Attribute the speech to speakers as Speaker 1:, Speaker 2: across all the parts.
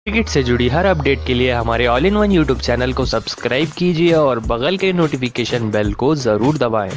Speaker 1: Cricket से जुड़ी हर update के लिए हमारे all in one YouTube channel को सब्सक्राइब कीजिए और बगल के नोटिफिकेशन बेल को जरूर दबाएं।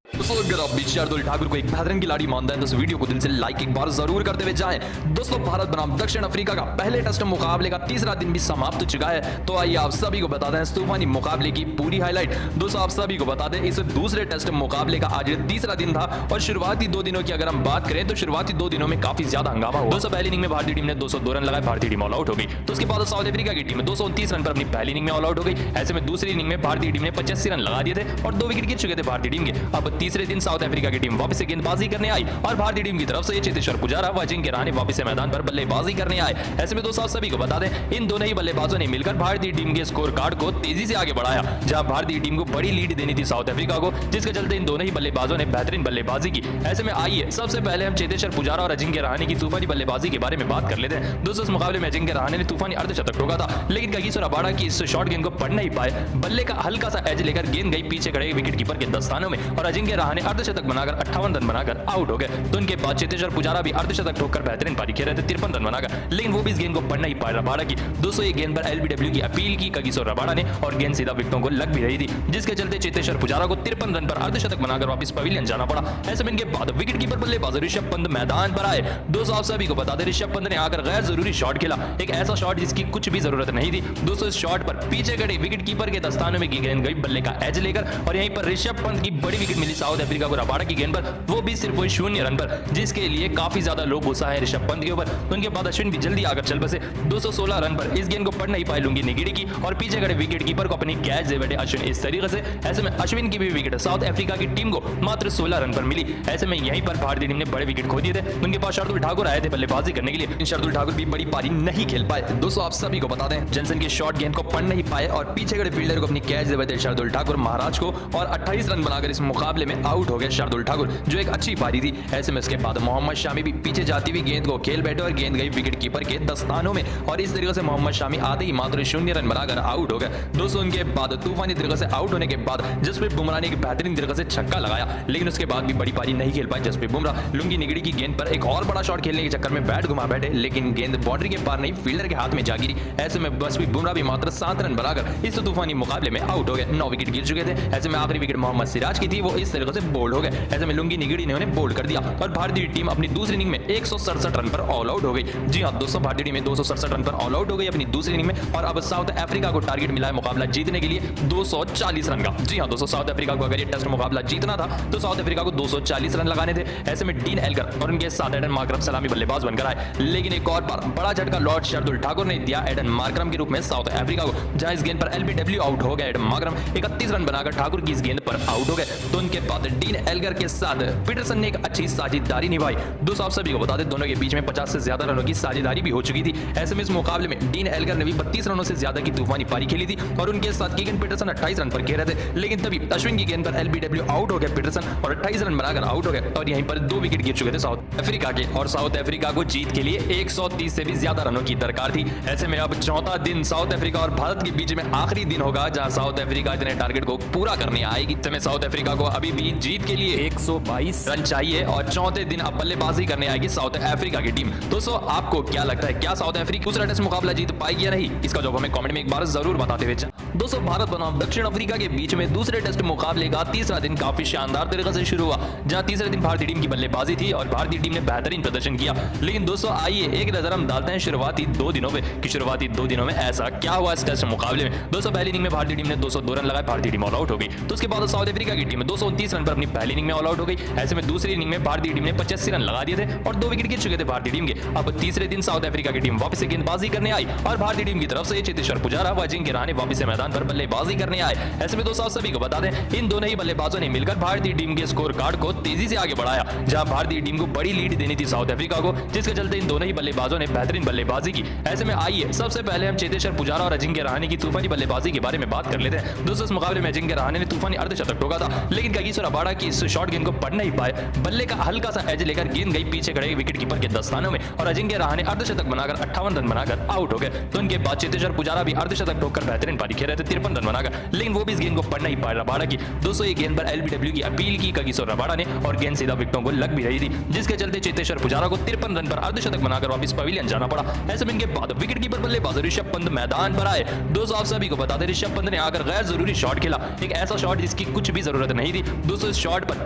Speaker 2: दोस्तों अगर आप भी शार्दुल ठाकुर को एक बेहतरीन खिलाड़ी मानते हैं तो इस वीडियो को दिल से लाइक एक बार जरूर करते हुए जाएं। दोस्तों भारत बनाम दक्षिण अफ्रीका का पहले टेस्ट मुकाबले का तीसरा दिन भी समाप्त हो चुका है। तो आइए आप सभी को बता दें इस तूफानी मुकाबले की पूरी हाईलाइट। दोस्तों आप सभी को बता दें इस दूसरे टेस्ट मुकाबले का आज तीसरा दिन था और शुरुआती 2 दिनों की अगर हम बात करें तो शुरुआती 2 दिनों में काफी ज्यादा हंगामा हुआ। दोस्तों पहली इनिंग में भारतीय टीम ने 202 रन लगाए, भारतीय टीम ऑल आउट हो गई। तो उसके बाद साउथ अफ्रीका की टीम 229 रन पर अपनी पहली इनिंग में ऑल आउट हो गई। ऐसे में दूसरी इनिंग में भारतीय टीम ने 85 रन लगा दिए थे और 2 विकेट गिर चुके थे भारतीय टीम के। अब तीसरे दिन साउथ अफ्रीका की टीम वापस से गेंदबाजी करने आई और भारतीय टीम की तरफ से चेतेश्वर पुजारा व अजिंक्य रहाणे वापस से मैदान पर बल्लेबाजी करने आए। ऐसे में दोस्तों सभी को बता दें इन दोनों ही बल्लेबाजों ने मिलकर भारतीय टीम के स्कोर कार्ड को तेजी से आगे बढ़ाया, जहां भारतीय टीम को बड़ी लीड देनी थी साउथ अफ्रीका को, जिसके चलते इन दोनों ही बल्लेबाजों ने बेहतरीन बल्लेबाजी की। ऐसे में आइए सबसे पहले हम चेतेश्वर पुजारा और अजिंक्य रहाणे की तूफानी बल्लेबाजी के बारे में बात कर लेते हैं। दोस्तों इस मुकाबले में अजिंक्य रहाणे ने तूफानी अर्धशतक ठोका था, लेकिन कागिसो रबाडा की इस शॉर्ट गेंद को पढ़ नहीं पाए। बल्ले का हल्का सा एज लेकर गेंद गई पीछे खड़े विकेट कीपर के दस्तानों में और अजिंक्य रहाणे अर्धशतक बनाकर 58 रन बनाकर आउट हो गए। तो उनके बाद चेतेश्वर पुजारा भी अर्धशतक ठोककर बेहतरीन पारी खेल रहे थे 53 रन बनाकर, लेकिन वो भी इस गेंद को पढ़ नहीं पाए रबाडा की। दोस्तों ये गेंद पर एलबीडब्ल्यू की अपील की कागिसो रबाडा ने और गेंद सीधा विकेटों को लग भी रही थी, जिसके चलते चेतेश्वर पुजारा को 53 रन पर अर्धशतक बनाकर वापस पवेलियन जाना पड़ा। ऐसे में इनके बाद विकेट कीपर बल्लेबाज ऋषभ पंत मैदान पर आए। दोस्तों आप सभी को बता दें ऋषभ पंत ने आकर गैर जरूरी शॉट खेला, एक ऐसा शॉट जिसकी कुछ भी जरूरत नहीं थी। दोस्तों इस शॉट पर पीछे खड़े विकेट कीपर के दस्तानों में गेंद गई बल्ले का एज लेकर और यहीं पर ऋषभ पंत की बड़ी विकेट मिली साउथ अफ्रीका को रबाडा की गेंद पर, वो भी सिर्फ 0 रन पर, जिसके लिए काफी ज्यादा लोभ गुस्सा है ऋषभ पंत के ऊपर। उनके बाद अश्विन भी जल्दी आकर चल बसे 216 रन पर इस गेंद को पढ़ नहीं पाए लुंगी निगिड़ी की और पीछे खड़े विकेट कीपर को अपनी कैच दे बैठे अश्विन इस तरीके से। ऐसे में अश्विन की भी विकेट साउथ अफ्रीका की टीम को मात्र 16 रन पर मिली। ऐसे में यहीं पर भारतीय टीम ने बड़े विकेट खो दिए थे। उनके पास शार्दुल ठाकुर आए थे बल्लेबाजी करने के लिए, शार्दुल ठाकुर भी बड़ी पारी नहीं खेल पाए। दोस्तों आप सभी को बता दें जॉनसन की शॉर्ट गेंद को पढ़ नहीं पाए और पीछे खड़े फील्डर को अपनी कैच दे बैठे शार्दुल ठाकुर महाराज को और 28 रन बनाकर इस मुकाबले में आउट हो गए शार्दुल ठाकुर, जो एक अच्छी पारी थी। ऐसे में इसके बाद मोहम्मद शामी भी पीछे जाती हुई गेंद को खेल बैठे और गेंद गई विकेट कीपर के दस्तानों में और इस तरीके से मोहम्मद शामी आते ही मात्र 0 रन बनाकर आउट हो गए। दोस्तों उनके बाद तूफानी तरीके से आउट होने के बाद जसप्रीत बुमराह ने एक बेहतरीन तरीके से छक्का लगाया, लेकिन उसके बाद भी बड़ी पारी नहीं खेल पाए जसप्रीत बुमराह। लुंगी निगड़ी की गेंद पर एक और बड़ा शॉट खेलने के चक्कर में बैट घुमा बैठे, लेकिन गेंद बाउंड्री के पार नहीं फील्डर के हाथ में जा गिरी। ऐसे में जसप्रीत बुमराह भी मात्र 7 रन बनाकर इस तूफानी मुकाबले में आउट हो गए। 9 विकेट गिर चुके थे। ऐसे में आखिरी विकेट मोहम्मद सिराज की थी, वो इस तरीके से बोल्ड हो गए। ऐसे में लुंगी निगड़ी ने उन्हें बोल्ड कर दिया और भारतीय टीम अपनी दूसरी इनिंग में 167 रन पर ऑल आउट हो गई। जी हां दोस्तों भारतीय टीम 267 रन पर ऑल आउट हो गई अपनी दूसरी इनिंग में और अब साउथ अफ्रीका को टारगेट मिला है मुकाबला जीतने के लिए 240 रन का। जी हां दोस्तों साउथ अफ्रीका को अगर ये टेस्ट मुकाबला जीतना था तो साउथ अफ्रीका को 240 रन लगाने थे। ऐसे में डीन एल्गर और उनके साथ एडन मार्करम सलामी बल्लेबाज बनकर आए, लेकिन एक और बार बड़ा झटका लॉर्ड शार्दुल ठाकुर ने दिया एडन मार्करम के रूप में साउथ अफ्रीका को, जहां इस गेंद पर एलबीडब्ल्यू आउट हो गया। एडन मार्करम 31 रन बनाकर ठाकुर की इस गेंद पर आउट हो गए। तो उनके बाद डीन एल्गर के साथ पीटरसन ने एक अच्छी साझेदारी निभाई। दोस्तों आप सभी को बता दें दोनों के बीच में 50 से ज्यादा रनों की साझेदारी भी हो चुकी थी। ऐसे में इस मुकाबले में डीन एल्गर ने भी 32 रनों से ज्यादा की तूफानी पारी खेली थी और उनके साथ कीगन पीटरसन 28 रन पर खेल रहे थे, लेकिन तभी अश्विन की गेंद पर एलबीडब्ल्यू आउट हो गया पीटरसन और 28 रन बनाकर आउट हो गए और यहीं पर 2 विकेट गिर चुके थे साउथ अफ्रीका के और साउथ अफ्रीका को जीत के लिए 130 से भी ज्यादा रनों की दरकार थी। ऐसे में अब चौथा दिन साउथ अफ्रीका और भारत के बीच में आखिरी दिन होगा जहां साउथ अफ्रीका इतने टारगेट को पूरा करने आएगी। साउथ अफ्रीका को अभी भी जीत के लिए 122 रन चाहिए और चौथे दिन अब बल्लेबाजी करने आएगी साउथ अफ्रीका की टीम। दोस्तों आपको क्या लगता है क्या साउथ अफ्रीका दूसरा टेस्ट मुकाबला जीत पाएगी या नहीं? इसका जवाब हमें कमेंट में एक बार जरूर बताते हुए। दोस्तों भारत बनाम दक्षिण अफ्रीका के बीच में दूसरे टेस्ट मुकाबले का तीसरा दिन काफी शानदार तरीके से शुरू हुआ, जहां तीसरे दिन भारतीय टीम की बल्लेबाजी थी और भारतीय टीम ने बेहतरीन प्रदर्शन किया। लेकिन दोस्तों आइए एक नजर हम डालते हैं शुरुआती 2 दिनों पे कि शुरुआती 2 दिनों में ऐसा क्या हुआ इस टेस्ट मुकाबले में। दोस्तों पहली इनिंग में भारतीय टीम ने 202 रन लगाए, भारतीय टीम ऑल आउट हो गई। तो उसके बाद साउथ अफ्रीका की टीम 229 रन पर अपनी पहली इनिंग में ऑल आउट हो गई। ऐसे में दूसरी इनिंग में भारतीय टीम ने 85 रन लगा दिए थे और 2 विकेट गिर चुके थे भारतीय टीम के। अब तीसरे दिन साउथ अफ्रीका की टीम वापस से गेंदबाजी करने आई और भारतीय टीम की तरफ से चेतेश्वर पुजारा व अजिंक्य रहाणे वापस से मैदान पर बल्लेबाजी करने आए। ऐसे में दोस्तों सभी को बता दें इन दोनों ही बल्लेबाजों ने मिलकर भारतीय टीम के स्कोर कार्ड को तेजी से आगे बढ़ाया, जहां भारतीय टीम को बड़ी लीड देनी थी साउथ अफ्रीका को, जिसके चलते इन दोनों ही बल्लेबाजों ने बेहतरीन बल्लेबाजी की। ऐसे में आइए सबसे पहले हम चेतेश्वर पुजारा और अजिंक्य रहाणे की तूफानी बल्लेबाजी के बारे में बात कर लेते हैं। दोस्तों इस मुकाबले में अजिंक्य रहाणे ने तूफानी अर्धशतक ठोका था, लेकिन कागिसो रबाडा हालांकि इस शॉर्ट गेंद को पढ़ नहीं पाए। बल्ले का हल्का सा एज लेकर गेंद गई पीछे खड़े विकेट कीपर के दस्तानों में और अजिंक्य रहाणे अर्धशतक बनाकर 58 रन बनाकर आउट हो गए। तो उनके बाद चेतेश्वर पुजारा भी अर्धशतक ठोककर बेहतरीन पारी खेल रहे थे 53 रन बनाकर, लेकिन वो भी इस गेंद को पढ़ नहीं पाए रबाडा की। 201 गेंद पर एलबीडब्ल्यू की अपील की कगिसो रबाडा ने और गेंद सीधा विकेटों को लग भी रही थी, जिसके चलते चेतेश्वर पुजारा को 53 रन पर अर्धशतक बनाकर वापस पवेलियन जाना पड़ा। ऐसे में इनके बाद विकेट कीपर बल्लेबाज ऋषभ पंत मैदान पर आए। दोस्तों आप सभी को बता दें ऋषभ पंत ने आकर गैर जरूरी शॉट खेला, एक ऐसा शॉट जिसकी कुछ भी जरूरत नहीं थी। दोस्तों इस शॉट पर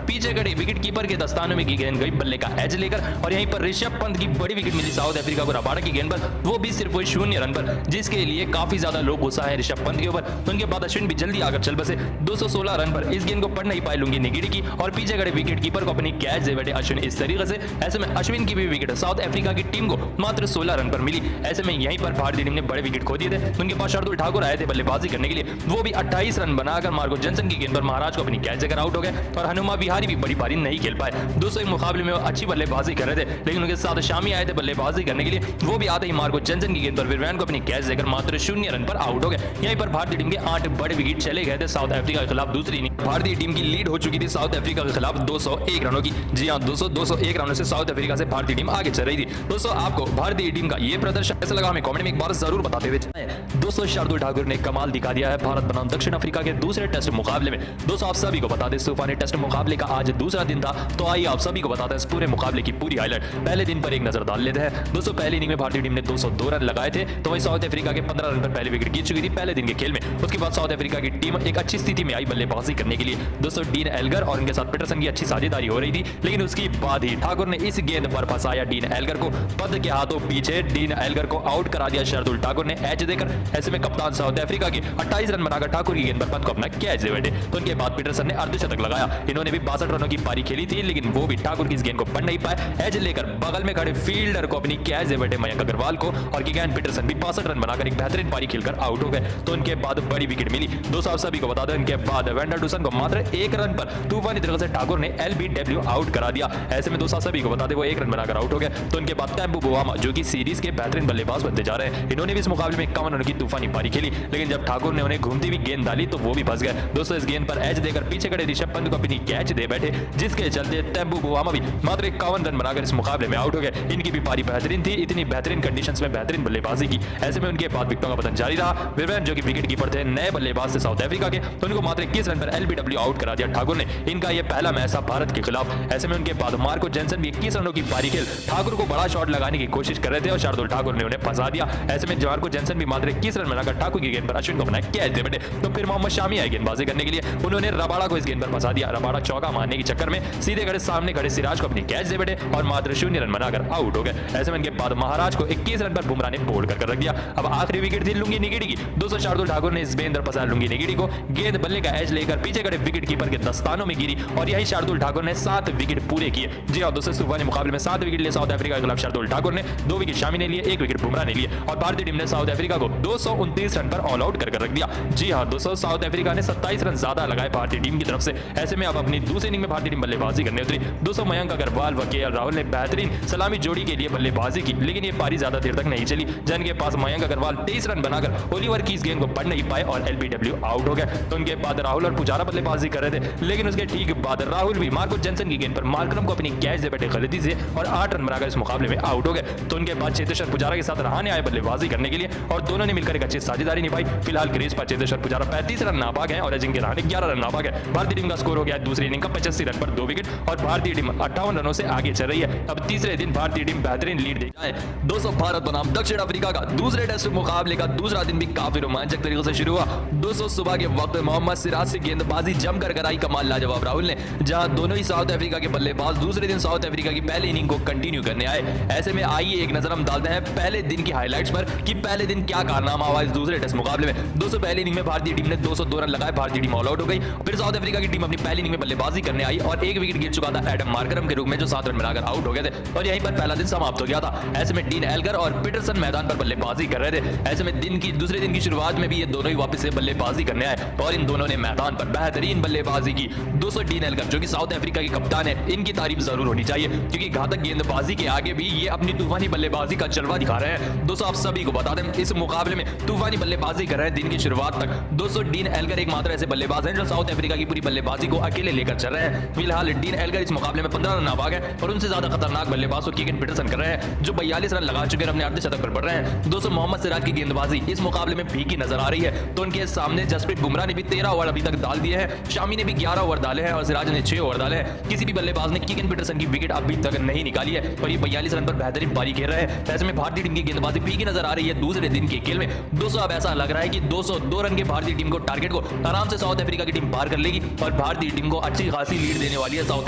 Speaker 2: पीछे खड़े विकेट कीपर के दस्तानों में की गेंद गई बल्ले का एज लेकर और यहीं पर ऋषभ पंत की बड़ी विकेट मिली साउथ अफ्रीका को रबाडा की गेंद पर, वो भी सिर्फ 0 रन पर, जिसके लिए काफी ज्यादा लोग गुस्सा है ऋषभ पंत के ऊपर। उनके बाद अश्विन भी जल्दी आकर चल बसे। 216 रन पर इस गेंद को पढ़ नहीं पाए लुंगी निगिड़ी की और पीछे खड़े विकेट कीपर को अपनी कैच दे बैठे अश्विन इस तरीके से। ऐसे में अश्विन की भी विकेट साउथ अफ्रीका की टीम को मात्र 16 रन पर मिली। ऐसे में यहीं पर भारतीय टीम ने बड़े विकेट खो दिए थे। उनके पास शार्दुल ठाकुर आए थे बल्लेबाजी करने के लिए, वो भी 28 रन बनाकर मार्को जॉनसन की गेंद पर महाराज को अपनी कैच देकर आउट हो गए और हनुमा विहारी भी बड़ी पारी नहीं खेल पाए। दोस्तों एक मुकाबले में वो अच्छी बल्लेबाजी कर रहे थे, लेकिन उनके साथ शामी आए थे बल्लेबाजी करने के लिए, वो भी आते ही मार्को जॉनसन की गेंद पर विरवैन को अपनी कैच देकर मात्र 0 रन पर आउट हो गए। यहीं पर भारतीय टीम के 8 बड़े विकेट चले गए थे साउथ अफ्रीका के खिलाफ। दूसरी इनिंग भारतीय टीम की लीड हो चुकी थी साउथ अफ्रीका के खिलाफ 201 रनों की। जी हां दोस्तों 201 रनों से साउथ अफ्रीका से भारतीय टीम आगे चल रही थी। दोस्तों आपको भारतीय टीम का ये प्रदर्शन कैसा लगा हमें कमेंट में एक बार जरूर बताते हुए जाएं। दोस्तों शार्दुल ठाकुर ने कमाल दिखा दिया है भारत बनाम दक्षिण अफ्रीका के दूसरे टेस्ट मुकाबले में। दोस्तों आप सभी को बता दें तूफानी टेस्ट मुकाबले का आज दूसरा दिन था, तो आइए आप सभी को बताते हैं इस पूरे मुकाबले की पूरी हाईलाइट। पहले दिन पर एक नजर डाल लेते हैं। दोस्तों पहली इनिंग में भारतीय टीम ने 202 रन लगाए थे, तो वहीं साउथ अफ्रीका के 15 रन पर पहले विकेट गिर चुकी थी पहले दिन के खेल में। उसके बाद साउथ अफ्रीका की टीम एक अच्छी स्थिति में आई बल्लेबाजी करने के लिए। दोस्तों डीन एल्गर और उनके साथ पीटरसन की अच्छी साझेदारी हो रही थी, लेकिन उसके बाद ही ठाकुर ने इस गेंद पर फंसाया डीन एल्गर को। पद के हाथों पीछे डीन एल्गर को आउट करा दिया शार्दुल ठाकुर ने एच देकर। ऐसे में कप्तान साउथ अफ्रीका के 28 रन बनाकर ठाकुर की गेंद पर पंत को अपना कैच दे बैठे। तो उनके बाद पीटरसन ने अर्धशतक लगाया। इन्होंने भी 62 रनों की पारी खेली थी, लेकिन वो भी ठाकुर की इस गेंद को पढ़ नहीं पाए। एच लेकर बगल में खड़े फील्डर को अपनी कैच दे बैठे मयंक अग्रवाल को और किगैन पीटरसन भी 62 रन बनाकर एक बेहतरीन पारी खेलकर आउट हो गए। तो उनके बाद बड़ी विकेट मिली। दोस्तों आप सभी को बता दें उनके बाद वेंडरडूसन को मात्र 1 रन पर तूफानी तरीके से ठाकुर ने एलबीडब्ल्यू आउट करा दिया। ऐसे में दोस्तों सभी को बता दें वो 1 रन बनाकर आउट हो गए। तो उनके बाद तैम्बू बुआमा जो कि सीरीज के बेहतरीन बल्लेबाज बनते जा रहे हैं, इन्होंने भी इस मुकाबले में 51 रनों की तूफानी पारी खेली, लेकिन जब ठाकुर ने उन्हें घूमती हुई गेंद डाली तो वो भी फंस गए। दोस्तों इस गेंद पर एच देकर पीछे खड़े ऋषभ पंत को अपनी कैच दे बैठे, जिसके चलते तैम्बू बुआमा भी मात्र 51 रन बनाकर इस मुकाबले में आउट हो गए। इनकी भी पारी बेहतरीन थी, इतनी बेहतरीन कंडीशंस में बेहतरीन बल्लेबाजी की। ऐसे में उनके बाद विकेटों का पतन जारी रहा। विरवैन जो कि विकेट कीपर थे नए बल्लेबाज से साउथ अफ्रीका के, तो उनको मात्र 21 रन पर एलबीडब्ल्यू आउट करा दिया ठाकुर ने। इनका यह पहला मैच था भारत के खिलाफ। ऐसे में उनके बाद मार्को जॉनसन भी 21 रनों की पारी खेल ठाकुर को बड़ा शॉट लगाने की कोशिश कर रहे थे और शार्दुल ठाकुर ने उन्हें फंसा दिया। ऐसे में मार्को जॉनसन भी मात्र 21 रन बनाकर ठाकुर की गेंद पर अश्विन को अपना कैच दे बैठे। तो फिर मोहम्मद शामी आए गेंदबाजी करने के लिए, उन्होंने रबाडा को इस गेंद पर फंसा दिया। रबाडा चौका मारने के चक्कर में सीधे खड़े सामने खड़े सिराज को अपनी कैच दे बैठे और मात्र 0 रन बनाकर आउट हो गए। ऐसे में इनके बाद महाराज को 21 रन पर बुमराह ने बोल्ड कर रख दिया। अब आखिरी विकेट थी लुंगी निगिड़ी की। दोस्तों शार्दुल ठाकुर ने इस गेंद पर फंसाया लुंगी निगिड़ी को, गेंद बल्ले का एज लेकर पीछे खड़े विकेट कीपर के दस्तानों में गिरी और यही शार्दुल ठाकुर ने 7 विकेट पूरे किए। जी हां दोस्तों तूफानी मुकाबले में 7 विकेट लिए साउथ अफ्रीका के खिलाफ शार्दुल ठाकुर ने, 2 विकेट शामी ने लिए, 1 विकेट बुमराह ने लिए और भारतीय टीम ने साउथ अफ्रीका को 229 रन पर ऑल आउट कर रख दिया। जी हां दोस्तों साउथ अफ्रीका ने 27 रन ज्यादा लगाए भारतीय टीम की तरफ से। ऐसे में अब अपनी दूसरी इनिंग में भारतीय टीम बल्लेबाजी करने उतरी। दोस्तों मयंक अग्रवाल व केएल राहुल ने बेहतरीन सलामी जोड़ी के लिए बल्लेबाजी की, लेकिन ये पारी ज्यादा देर तक नहीं चली। जिनके पास मयंक अग्रवाल 23 रन बनाकर ओलिवर की इस गेंद को पढ़ नहीं पाए और एलबीडब्ल्यू आउट हो गए। तो उनके बाद राहुल और पुजारा बल्लेबाजी कर रहे थे, लेकिन उसके ठीक बाद राहुल भी मार्को जॉनसन की गेंद पर मार्करम को अपनी कैच दे बैठे गलती से और 8 रन बनाकर इस मुकाबले में आउट हो गए। तो उनके बाद चेतेश्वर पुजारा के साथ रहाणे आए बल्लेबाजी करने के लिए और दोनों ने मिलकर एक अच्छी साझेदारी निभाई। फिलहाल क्रीज पर चेतेश्वर पुजारा 35 रन नापाक है और अजिंक्य रहाणे 11 रन नापाक है। भारतीय टीम का स्कोर हो गया दूसरी इनिंग का 85 रन पर 2 विकेट और भारतीय टीम 58 रनों से आगे चल रही है। अब तीसरे दिन भारतीय टीम बेहतरीन लीड दे जाए। दोस्तों भारत बनाम दक्षिण अफ्रीका का दूसरे टेस्ट मुकाबले का दूसरा दिन भी काफी रोमांचक तरीके से शुरू हुआ। दोस्तों सुबह के वक्त मोहम्मद सिराज से गेंदबाजी जमकर कराई कमाल लाजवाब राहुल ने, जहां दोनों ही साउथ अफ्रीका के बल्लेबाज दूसरे दिन साउथ अफ्रीका की पहली इनिंग को कंटिन्यू करने आए। ऐसे में आइए एक नजर हम डालते हैं पहले दिन की हाइलाइट्स पर कि पहले दिन क्या कारनामा हुआ इस दूसरे टेस्ट मुकाबले में। दोस्तों पहली इनिंग में भारतीय टीम ने 202 रन लगाए, भारतीय टीम ऑल आउट हो गई। फिर साउथ अफ्रीका की टीम अपनी पहली इनिंग में बल्लेबाजी करने आई और 1 विकेट गिर चुका था एडम मार्करम के रूप में, जो 7 रन बनाकर आउट हो गए थे और यहीं पर पहला दिन समाप्त हो गया था। ऐसे में डीन एल्गर और पीटरसन मैदान पर बल्लेबाजी कर रहे थे। ऐसे में दिन की दूसरे दिन की शुरुआत में भी ये दोनों ही वापस से बल्लेबाजी करने आए और इन दोनों ने मैदान पर बेहतरीन बल्लेबाजी की। दोस्तों डीन एल्गर जो कि साउथ अफ्रीका के कप्तान है, इनकी तारीफ जरूर होनी चाहिए क्योंकि घातक गेंदबाजी के आगे भी ये अपनी तूफानी बल्लेबाजी का जलवा दिखा रहे हैं। दोस्तों आप सभी को बता दें इस मुकाबले में तूफानी बल्लेबाजी कर रहे हैं दिन की शुरुआत तक। दोस्तों डीन एल्गर एकमात्र ऐसे बल्लेबाज हैं जो साउथ अफ्रीका की पूरी बल्लेबाजी को अकेले अकेले लेकर चल रहे हैं। फिलहाल डीन एल्गर इस मुकाबले में 15 रन नाबाग है और उनसे ज्यादा खतरनाक बल्लेबाज को कीगन पीटरसन कर रहे हैं, जो 42 रन लगा चुके हैं, अपने अर्धशतक पर बढ़ रहे हैं। दोस्तों मोहम्मद सिराज की गेंदबाजी इस मुकाबले में फीकी नजर आ रही है, तो उनके सामने जसप्रीत बुमराह ने भी 13 ओवर अभी तक डाल दिए हैं, शामी ने भी 11 ओवर डाले हैं और सिराज ने 6 ओवर डाले हैं। किसी भी बल्लेबाज ने कीगन पीटरसन की विकेट अभी तक नहीं निकाली है और ये 42 रन पर बेहतरीन पारी खेल रहे हैं। ऐसे में भारतीय टीम की गेंदबाजी फीकी नजर आ रही है दूसरे दिन के खेल में। दोस्तों अब ऐसा लग रहा है कि 202 रन के भारतीय टीम को टारगेट को आराम से साउथ अफ्रीका की टीम पार कर लेगी और भारतीय टीम को अच्छी खासी लीड देने वाली है साउथ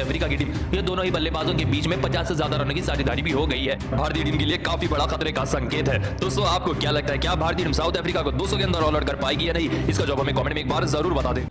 Speaker 2: अफ्रीका की टीम। ये दोनों ही बल्लेबाजों के बीच में 50 से ज्यादा रनों की साझेदारी भी हो गई है। भारतीय टीम के लिए काफी बड़ा खतरे का संकेत है। दोस्तों आपको क्या लगता है, क्या भारतीय टीम साउथ अफ्रीका को 200 के अंदर ऑल आउट कर पाएगी या नहीं? इसका जवाब हमें कमेंट में एक बार जरूर बता दें।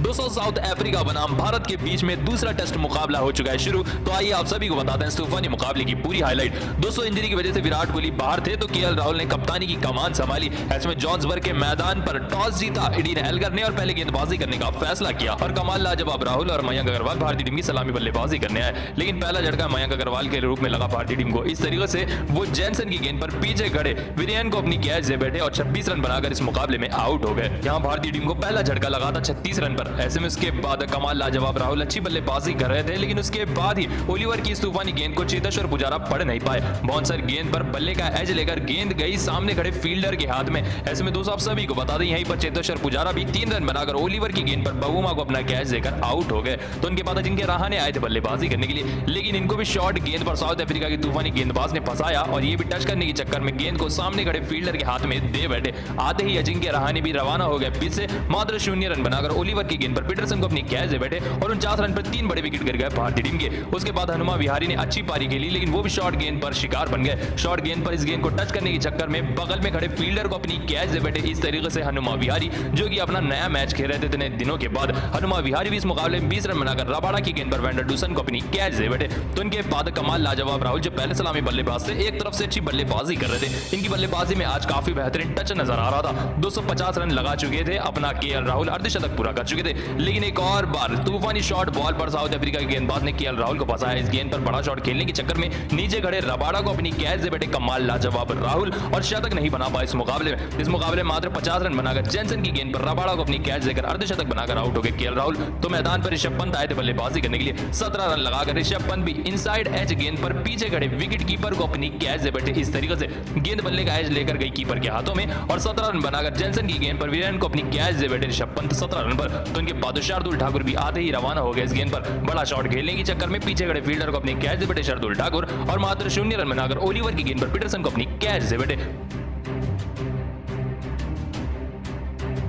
Speaker 2: दोस्तों साउथ अफ्रीका बनाम भारत के बीच में दूसरा टेस्ट मुकाबला हो चुका है शुरू, तो आइए आप सभी को बताते हैं इस तूफानी मुकाबले की पूरी हाईलाइट। दोस्तों इंजरी की वजह से विराट कोहली बाहर थे, तो केएल राहुल ने कप्तानी की कमान संभाली। ऐसे में जोहान्सबर्ग के मैदान पर टॉस जीता डीन एल्गर ने और पहले गेंदबाजी करने का फैसला किया और कमाल लाजवाब राहुल और मयंक अग्रवाल भारतीय टीम की सलामी बल्लेबाजी करने आए, लेकिन पहला झटका मयंक अग्रवाल के रूप में लगा भारतीय टीम को। इस तरीके से वो जैनसन की गेंद पर पीछे खड़े विलियन को अपनी कैच दे बैठे और 26 रन बनाकर इस मुकाबले में आउट हो गए। यहाँ भारतीय टीम को पहला झटका लगा था 36 रन पर। ऐसे में उसके बाद कमाल लाजवाब राहुल अच्छी बल्लेबाजी कर रहे थे, लेकिन उसके बाद ही ओलिवर की इस तूफानी गेंद को चेतेश्वर पुजारा पढ़ नहीं पाए। बाउंसर गेंद पर बल्ले का एज लेकर गेंद गई सामने खड़े फील्डर के हाथ में। ऐसे में दोस्तों आप सभी को बता दें यहीं पर चेतेश्वर पुजारा भी 3 रन बनाकर ओलिवर की गेंद पर बहुमा को अपना कैच देकर आउट हो गए। तो उनके बाद जिनके रहाने आए थे बल्लेबाजी करने के लिए, लेकिन इनको भी शॉर्ट गेंद पर साउथ अफ्रीका की तूफानी गेंदबाज ने फंसाया और ये भी टच करने के चक्कर में गेंद को सामने खड़े फील्डर के हाथ में दे बैठे। आते ही अजिंक्य रहाणे भी रवाना हो गए पिच से, मात्र 0 रन बनाकर ओलिवर की गेंद पर पीटरसन को अपनी कैच दे बैठे और 49 रन पर 3 बड़े विकेट गिर गए भारतीय टीम के। उसके बाद हनुमा विहारी ने अच्छी पारी खेली, लेकिन वो भी शॉर्ट गेंद पर शिकार बन गए। शॉर्ट गेंद पर इस गेंद को टच करने के चक्कर में बगल में खड़े फील्डर को अपनी कैच दे बैठे। इस तरीके से हनुमा विहारी जो कि अपना नया मैच खेल रहे थे इतने दिनों के बाद, हनुमा विहारी भी इस मुकाबले में 20 रन बनाकर रबाड़ा की गेंद पर वेंडर डूसन को अपनी कैच दे बैठे। तो इनके बाद कमाल लाजवाब राहुल जो पहले सलामी बल्लेबाज थे, एक तरफ से अच्छी बल्लेबाजी कर रहे थे। इनकी बल्लेबाजी में आज काफी बेहतरीन टच नजर आ रहा था। 250 रन लगा चुके थे, अपना केएल राहुल अर्धशतक पूरा कर चुके थे, लेकिन एक और बार तूफानी शॉट बॉल पर साउथ अफ्रीका के गेंदबाज ने केएल राहुल को फंसाया। इस गेंद पर बड़ा शॉट खेलने के चक्कर में नीचे खड़े रबाड़ा को अपनी कैच दे बैठे कमाल लाजवाब राहुल और शतक नहीं बना पाए इस मुकाबले में। इस मुकाबले में मात्र 50 रन बनाकर जैनसन की गेंद पर रबाड़ा को अपनी कैच देकर अर्धशतक बनाकर आउट हो गए केएल राहुल। तो मैदान पर ऋषभ पंत आए थे बल्लेबाजी करने के लिए। 17 रन लगाकर ऋषभ पंत भी इनसाइड एज गेंद पर पीछे खड़े विकेट कीपर को अपनी कैच दे बैठे। इस तरीके से गेंद बल्ले का एज लेकर गई कीपर के हाथों में और 17 रन बनाकर जैनसन की गेंद पर वीरेन को अपनी कैच दे बैठे ऋषभ पंत 17 रन पर। तो इनके बाद शार्दुल ठाकुर भी आते ही रवाना हो गए इस गेंद पर बड़ा शॉट खेलने के चक्कर में पीछे खड़े फील्डर को अपनी कैच दे बैठे शार्दुल ठाकुर और मात्र 0 रन बनाकर ओलिवर की गेंद पर पीटरसन को अपनी कैच दे बैठे।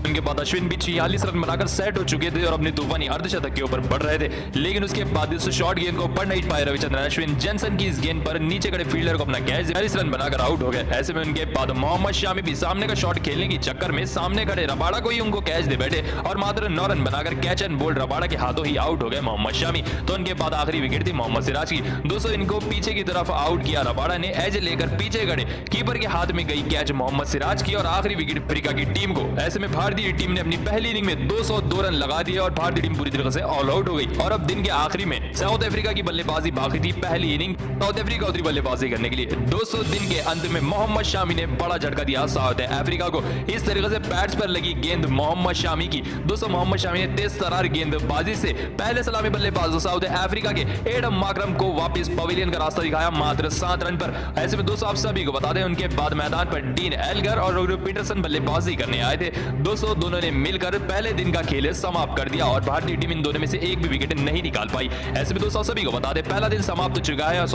Speaker 2: इनके बाद अश्विन भी 46 रन बनाकर सेट हो चुके थे और अपने तूफानी अर्धशतक के ऊपर बढ़ रहे थे, लेकिन उसके बाद इस शॉर्ट गेंद को पढ़ नहीं पाए रविचंद्रन अश्विन। जैनसन की इस गेंद पर नीचे खड़े फील्डर को अपना कैच 40 रन बनाकर आउट हो गए। ऐसे में उनके बाद मोहम्मद शामी भी सामने का शॉट खेलने के चक्कर में सामने खड़े रबाड़ा को ही उनको कैच दे बैठे और मात्र 9 रन बनाकर कैच एंड बोल्ड रबाड़ा के हाथों ही आउट हो गए मोहम्मद शामी। तो उनके बाद आखिरी विकेट थी मोहम्मद सिराज की। दोस्तों इनको पीछे की तरफ आउट किया रबाड़ा ने, एज लेकर पीछे खड़े कीपर के हाथ में गई कैच मोहम्मद सिराज की और आखिरी विकेट अफ्रीका की टीम को। ऐसे में भारतीय टीम ने अपनी पहली इनिंग में 202 रन लगा दिए और भारतीय टीम पूरी तरह से ऑल आउट हो गई। और अब दिन के आखिरी में साउथ अफ्रीका की बल्लेबाजी बाकी थी। पहली इनिंग साउथ अफ्रीका उतरी बल्लेबाजी करने के लिए। दोस्तों दिन के अंत में मोहम्मद शामी ने बड़ा झटका दिया साउथ अफ्रीका को। इस तरीके से पैड्स पर लगी गेंद मोहम्मद शामी की। दोस्तों मोहम्मद शामी ने तेज तरार गेंदबाजी से पहले सलामी बल्लेबाज साउथ अफ्रीका के एडम माकरम को वापस पवेलियन का रास्ता दिखाया मात्र 7 रन पर। ऐसे में दोस्तों आप सभी को बता दें उनके बाद मैदान पर डीन एल्गर और पीटरसन बल्लेबाजी करने आए थे। दोस्तों दोनों ने मिलकर पहले दिन का खेल समाप्त कर दिया और भारतीय टीम इन दोनों में से एक भी विकेट नहीं निकाल पाई। ऐसे में दोस्तों सभी को बता दें पहला दिन समाप्त हो चुका है और